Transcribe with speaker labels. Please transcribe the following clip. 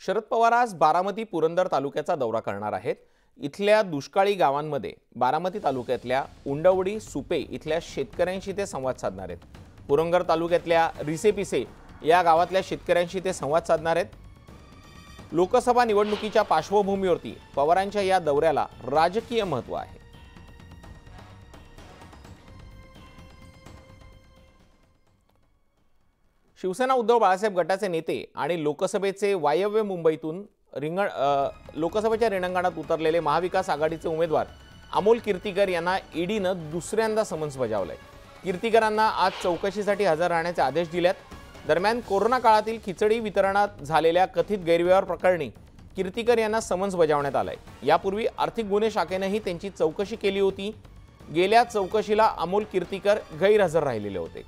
Speaker 1: शरद पवार आज बारामती पुरंदर तालुक्याचा दौरा करणार आहेत। इथल्या दुष्काळी गावांमध्ये बारामती तालुक्यातल्या उंडवडी सुपे इथल्या शेतकऱ्यांशी ते संवाद साधणार आहेत। पुरंदर तालुक्यातल्या रिसेपिसे या गावातल्या शेतकऱ्यांशी ते संवाद साधणार आहेत। लोकसभा निवडणुकीच्या पार्श्वभूमीवरती पवारांच्या या दौऱ्याला राजकीय महत्त्व आहे। शिवसेना उद्धव बाळासाहेब गटाचे नेते आणि लोकसभेचे वायव्य मुंबईतून लोकसभेच्या रिंगणात उतरलेले महाविकास आघाडीचे उमेदवार अमोल कीर्तिकर यांना ईडीनं दुसऱ्यांदा समन्स बजावलंय। कीर्तिकरांना आज चौकशीसाठी हजर राहण्याचे आदेश दिलेत। दरम्यान कोरोना काळातील खिचडी वितरणात झालेल्या कथित गैरव्यवहार प्रकरणी कीर्तिकर यांना समन्स बजावण्यात आलंय। यापूर्वी आर्थिक गुन्हे शाखेनेही त्यांची चौकशी केली होती। गेल्या चौकशीला अमोल कीर्तिकर गैरहजर राहिलेले होते।